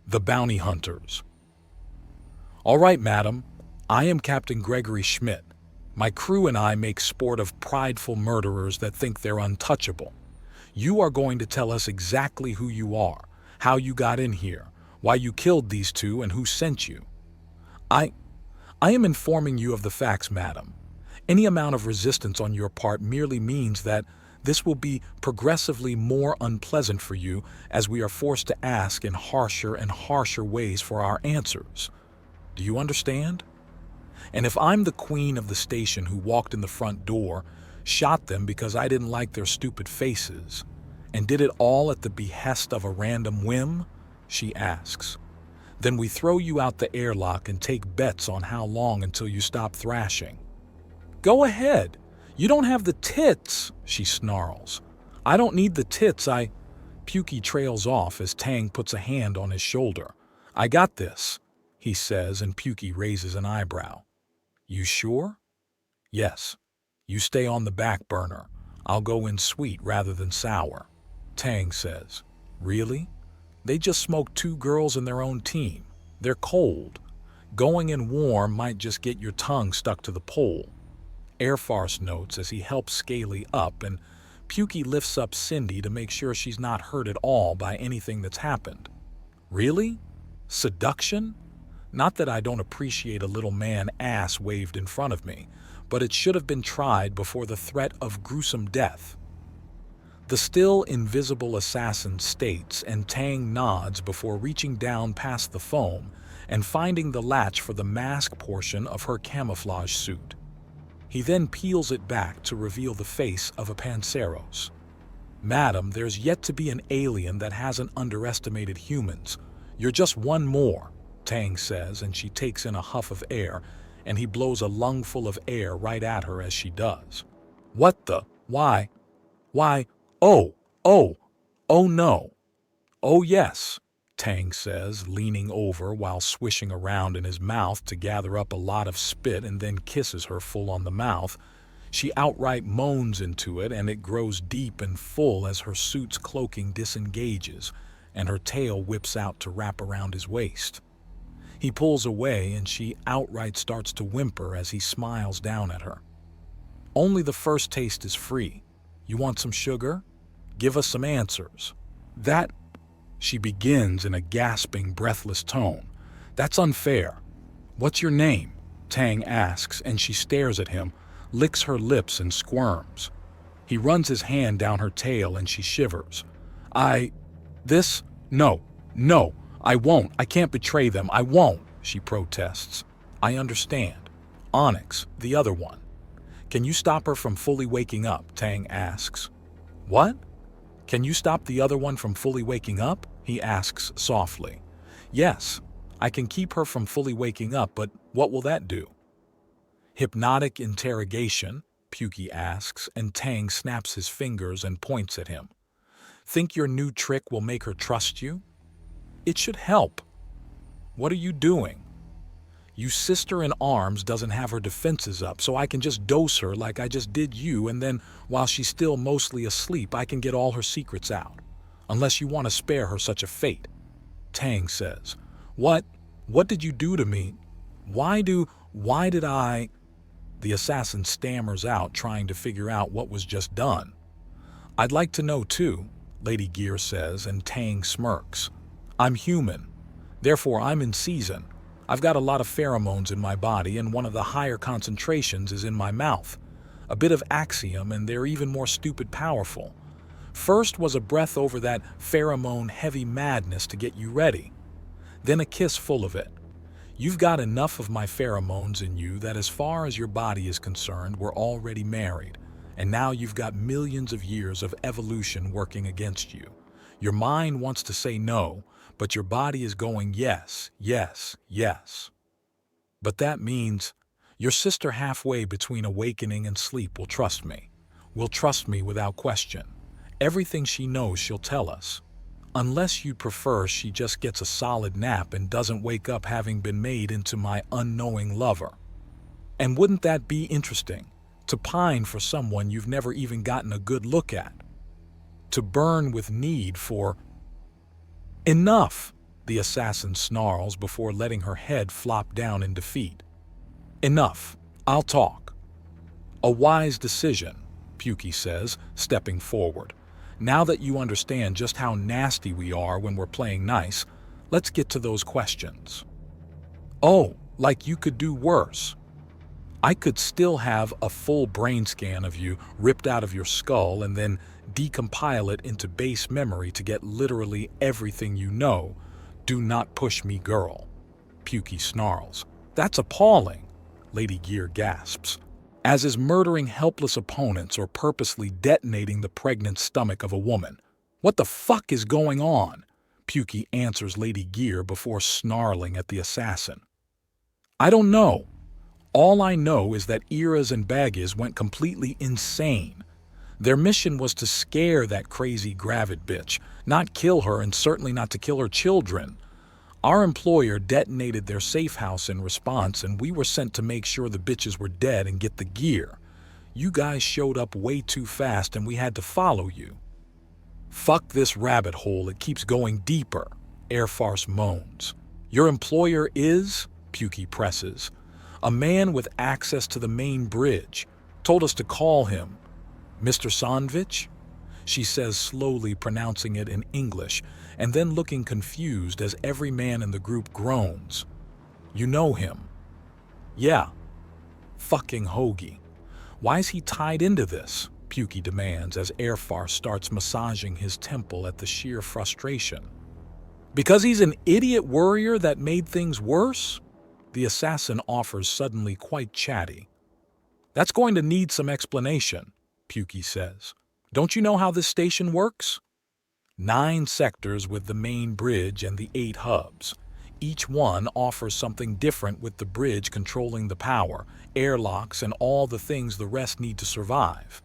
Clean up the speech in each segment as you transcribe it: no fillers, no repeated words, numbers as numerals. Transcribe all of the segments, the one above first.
The Bounty Hunters. All right, madam. I am Captain Gregory Schmidt. My crew and I make sport of prideful murderers that think they're untouchable. You are going to tell us exactly who you are, how you got in here, why you killed these two, and who sent you. I am informing you of the facts, madam. Any amount of resistance on your part merely means that this will be progressively more unpleasant for you as we are forced to ask in harsher and harsher ways for our answers. Do you understand? And if I'm the queen of the station who walked in the front door, shot them because I didn't like their stupid faces, and did it all at the behest of a random whim, she asks, then we throw you out the airlock and take bets on how long until you stop thrashing. Go ahead. You don't have the tits, she snarls. I don't need the tits, Pukey trails off as Tang puts a hand on his shoulder. I got this, he says, and Pukey raises an eyebrow. You sure? Yes. You stay on the back burner. I'll go in sweet rather than sour. Tang says. Really? They just smoked 2 girls in their own team. They're cold. Going in warm might just get your tongue stuck to the pole. Airfarce notes as he helps Scaly up, and Pukey lifts up Cindy to make sure she's not hurt at all by anything that's happened. Really? Seduction? Not that I don't appreciate a little man ass waved in front of me, but it should have been tried before the threat of gruesome death. The still invisible assassin states, and Tang nods before reaching down past the foam and finding the latch for the mask portion of her camouflage suit. He then peels it back to reveal the face of a Panceros. Madam, there's yet to be an alien that hasn't underestimated humans. You're just one more, Tang says, and she takes in a huff of air, and he blows a lungful of air right at her as she does. What the? Why, oh no. Oh yes, Tang says, leaning over while swishing around in his mouth to gather up a lot of spit and then kisses her full on the mouth. She outright moans into it, and it grows deep and full as her suit's cloaking disengages, and her tail whips out to wrap around his waist. He pulls away, and she outright starts to whimper as he smiles down at her. Only the first taste is free. You want some sugar? Give us some answers. That, she begins in a gasping, breathless tone. That's unfair. What's your name? Tang asks, and she stares at him, licks her lips and squirms. He runs his hand down her tail and she shivers. No, I won't. I can't betray them. I won't, she protests. I understand. Onyx, the other one. Can you stop her from fully waking up? Tang asks. What? Can you stop the other one from fully waking up? He asks softly. Yes, I can keep her from fully waking up, but what will that do? Hypnotic interrogation, Pukey asks, and Tang snaps his fingers and points at him. Think your new trick will make her trust you? It should help. What are you doing? You sister in arms doesn't have her defenses up, so I can just dose her like I just did you, and then, while she's still mostly asleep, I can get all her secrets out. Unless you want to spare her such a fate. Tang says. What did you do to me? Why did I... The assassin stammers out, trying to figure out what was just done. I'd like to know too, Lady Gear says, and Tang smirks. I'm human. Therefore, I'm in season. I've got a lot of pheromones in my body, and one of the higher concentrations is in my mouth. A bit of axiom, and they're even more stupid powerful. First was a breath over that pheromone heavy madness to get you ready. Then a kiss full of it. You've got enough of my pheromones in you that as far as your body is concerned, we're already married. And now you've got millions of years of evolution working against you. Your mind wants to say no, but your body is going yes, yes, yes. But that means your sister halfway between awakening and sleep will trust me. Will trust me without question. Everything she knows she'll tell us. Unless you'd prefer she just gets a solid nap and doesn't wake up having been made into my unknowing lover. And wouldn't that be interesting? To pine for someone you've never even gotten a good look at. To burn with need for... Enough! The assassin snarls before letting her head flop down in defeat. Enough. I'll talk. A wise decision, Pukey says, stepping forward. Now that you understand just how nasty we are when we're playing nice, let's get to those questions. Oh, like you could do worse. I could still have a full brain scan of you ripped out of your skull and then decompile it into base memory to get literally everything you know. Do not push me, girl. Pukey snarls. That's appalling, Lady Gear gasps. As is murdering helpless opponents or purposely detonating the pregnant stomach of a woman. What the fuck is going on? Pukey answers Lady Gear before snarling at the assassin. I don't know. All I know is that Iras and Baggies went completely insane. Their mission was to scare that crazy gravid bitch, not kill her and certainly not to kill her children. Our employer detonated their safe house in response and we were sent to make sure the bitches were dead and get the gear. You guys showed up way too fast and we had to follow you. Fuck this rabbit hole, it keeps going deeper, Airfarce moans. Your employer is, Pukey presses, a man with access to the main bridge. Told us to call him. Mr. Sandvich? She says, slowly pronouncing it in English, and then looking confused as every man in the group groans. You know him? Yeah. Fucking Hoagie. Why is he tied into this? Pukey demands as Airfarce starts massaging his temple at the sheer frustration. Because he's an idiot warrior that made things worse? The assassin offers, suddenly quite chatty. That's going to need some explanation, Pukey says. Don't you know how this station works? 9 sectors with the main bridge and the 8 hubs. Each one offers something different with the bridge controlling the power, airlocks, and all the things the rest need to survive.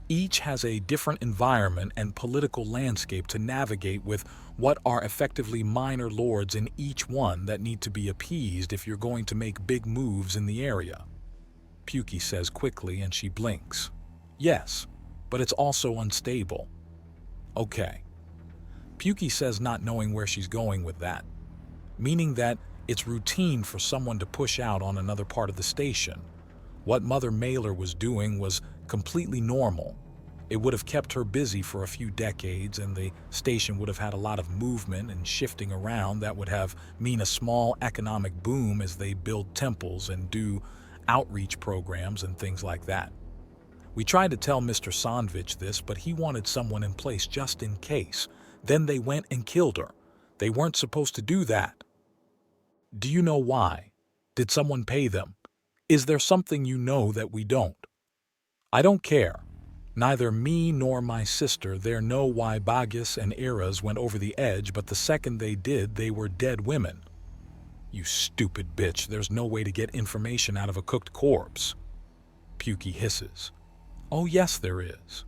Each has a different environment and political landscape to navigate with what are effectively minor lords in each one that need to be appeased if you're going to make big moves in the area. Pukey says quickly and she blinks. Yes, but it's also unstable. Okay. Pukey says, not knowing where she's going with that, meaning that it's routine for someone to push out on another part of the station. What Mother Mailer was doing was completely normal. It would have kept her busy for a few decades and the station would have had a lot of movement and shifting around that would have mean a small economic boom as they build temples and do outreach programs and things like that. We tried to tell Mr. Sandvich this, but he wanted someone in place just in case. Then they went and killed her. They weren't supposed to do that. Do you know why? Did someone pay them? Is there something you know that we don't? I don't care. Neither me nor my sister there know why Baggies and Iras went over the edge, but the second they did, they were dead women. You stupid bitch, there's no way to get information out of a cooked corpse. Pukey hisses. Oh yes there is.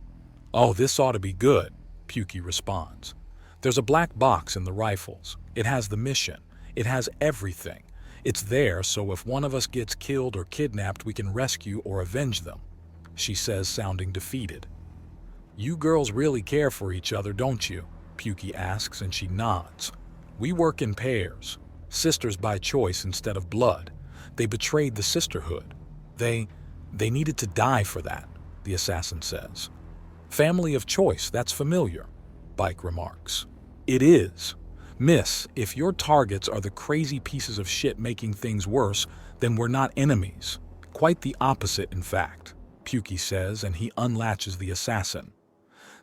Oh, this ought to be good, Pukey responds. There's a black box in the rifles. It has the mission. It has everything. It's there so if one of us gets killed or kidnapped, we can rescue or avenge them, she says, sounding defeated. You girls really care for each other, don't you? Pukey asks and she nods. We work in pairs. Sisters by choice instead of blood. They betrayed the sisterhood. They needed to die for that, the assassin says. Family of choice, that's familiar, Bike remarks. It is. Miss, if your targets are the crazy pieces of shit making things worse, then we're not enemies. Quite the opposite, in fact, Pukey says, and he unlatches the assassin.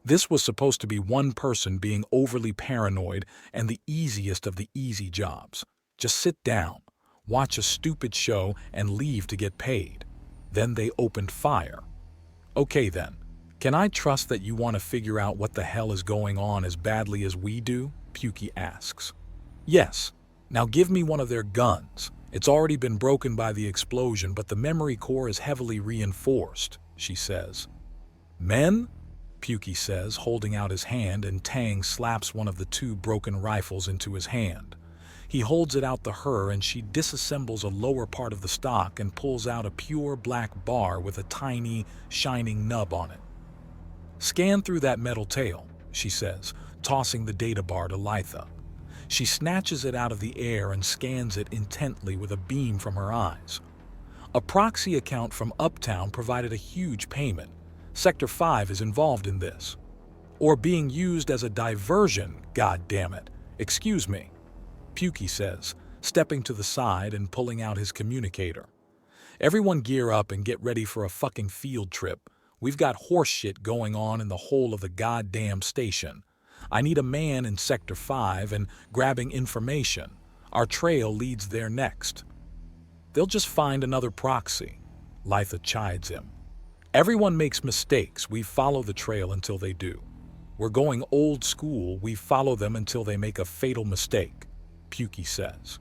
This was supposed to be one person being overly paranoid and the easiest of the easy jobs. Just sit down, watch a stupid show, and leave to get paid. Then they opened fire. Okay then, can I trust that you want to figure out what the hell is going on as badly as we do? Pukey asks. Yes. Now give me one of their guns. It's already been broken by the explosion, but the memory core is heavily reinforced, she says. Men? Pukey says, holding out his hand, and Tang slaps one of the 2 broken rifles into his hand. He holds it out to her and she disassembles a lower part of the stock and pulls out a pure black bar with a tiny, shining nub on it. Scan through that metal tail, she says, tossing the data bar to Litha. She snatches it out of the air and scans it intently with a beam from her eyes. A proxy account from Uptown provided a huge payment. Sector 5 is involved in this. Or being used as a diversion, goddammit. Excuse me, Pukey says, stepping to the side and pulling out his communicator. Everyone gear up and get ready for a fucking field trip. We've got horse shit going on in the whole of the goddamn station. I need a man in Sector 5 and grabbing information. Our trail leads there next. They'll just find another proxy. Litha chides him. Everyone makes mistakes. We follow the trail until they do. We're going old school. We follow them until they make a fatal mistake, Pukey says.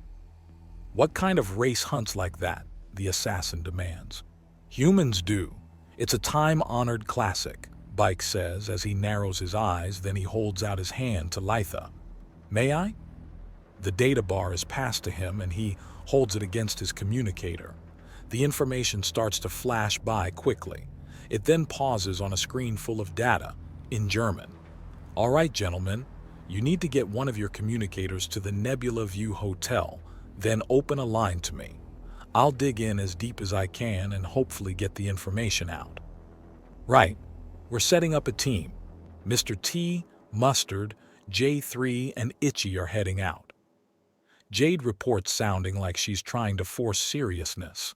What kind of race hunts like that? The assassin demands. Humans do. It's a time-honored classic, Bike says as he narrows his eyes, then he holds out his hand to Litha. May I? The data bar is passed to him and he holds it against his communicator. The information starts to flash by quickly. It then pauses on a screen full of data, in German. All right, gentlemen, you need to get one of your communicators to the Nebula View Hotel, then open a line to me. I'll dig in as deep as I can and hopefully get the information out. Right, we're setting up a team. Mr. T, Mustard, J3, and Itchy are heading out. Jade reports sounding like she's trying to force seriousness.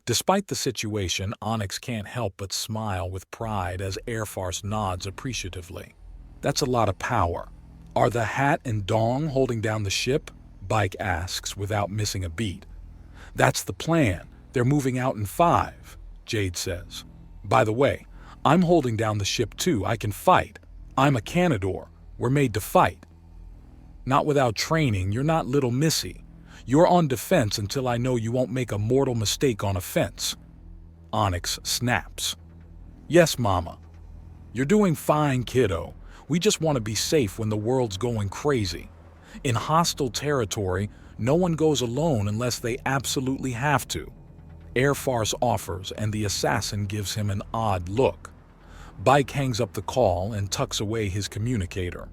Despite the situation, Onyx can't help but smile with pride as Airfarce nods appreciatively. That's a lot of power. Are the Hat and Dong holding down the ship? Bike asks without missing a beat. That's the plan. They're moving out in 5, Jade says. By the way, I'm holding down the ship too. I can fight. I'm a Canador. We're made to fight. Not without training. You're not little Missy. You're on defense until I know you won't make a mortal mistake on offense. Onyx snaps. Yes, Mama. You're doing fine, kiddo. We just want to be safe when the world's going crazy. In hostile territory, no one goes alone unless they absolutely have to. Airfarce offers, and the assassin gives him an odd look. Bike hangs up the call and tucks away his communicator.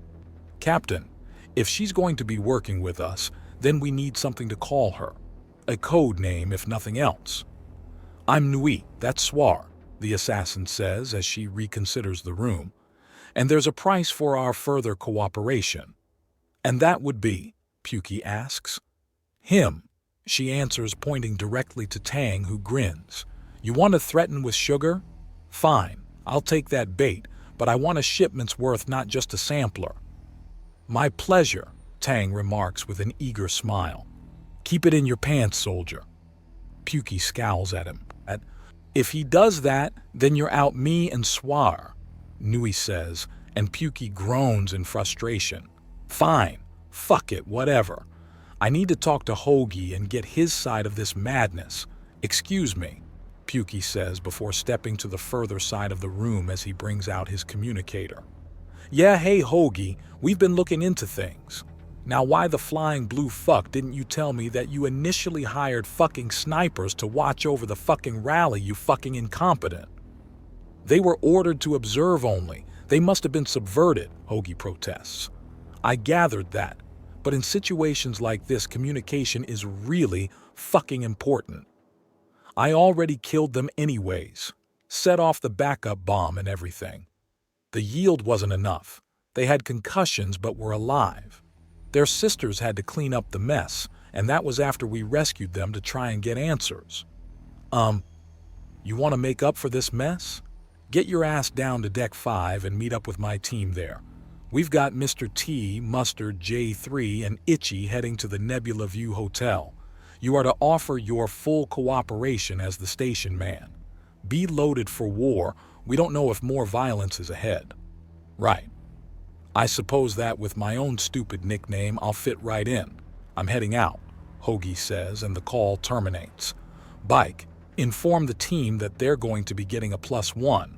Captain, if she's going to be working with us, then we need something to call her. A code name, if nothing else. I'm Nui, that's Swar, the assassin says as she reconsiders the room. And there's a price for our further cooperation. And that would be, Pukey asks. Him, she answers, pointing directly to Tang, who grins. You want to threaten with sugar? Fine, I'll take that bait, but I want a shipment's worth, not just a sampler. My pleasure, Tang remarks with an eager smile. Keep it in your pants, soldier. Pukey scowls at him. If he does that, then you're out me and Swar, Nui says, and Pukey groans in frustration. Fine, fuck it, whatever. I need to talk to Hoagie and get his side of this madness. Excuse me, Pukey says before stepping to the further side of the room as he brings out his communicator. Yeah, hey Hoagie, we've been looking into things. Now why the flying blue fuck didn't you tell me that you initially hired fucking snipers to watch over the fucking rally, you fucking incompetent? They were ordered to observe only. They must have been subverted, Hoagie protests. I gathered that. But in situations like this, communication is really fucking important. I already killed them anyways. Set off the backup bomb and everything. The yield wasn't enough. They had concussions but were alive. Their sisters had to clean up the mess, and that was after we rescued them to try and get answers. You want to make up for this mess? Get your ass down to Deck 5 and meet up with my team there. We've got Mr. T, Mustard, J3, and Itchy heading to the Nebula View Hotel. You are to offer your full cooperation as the station man. Be loaded for war. We don't know if more violence is ahead. Right. I suppose that with my own stupid nickname, I'll fit right in. I'm heading out, Hoagie says, and the call terminates. Bike, inform the team that they're going to be getting a +1.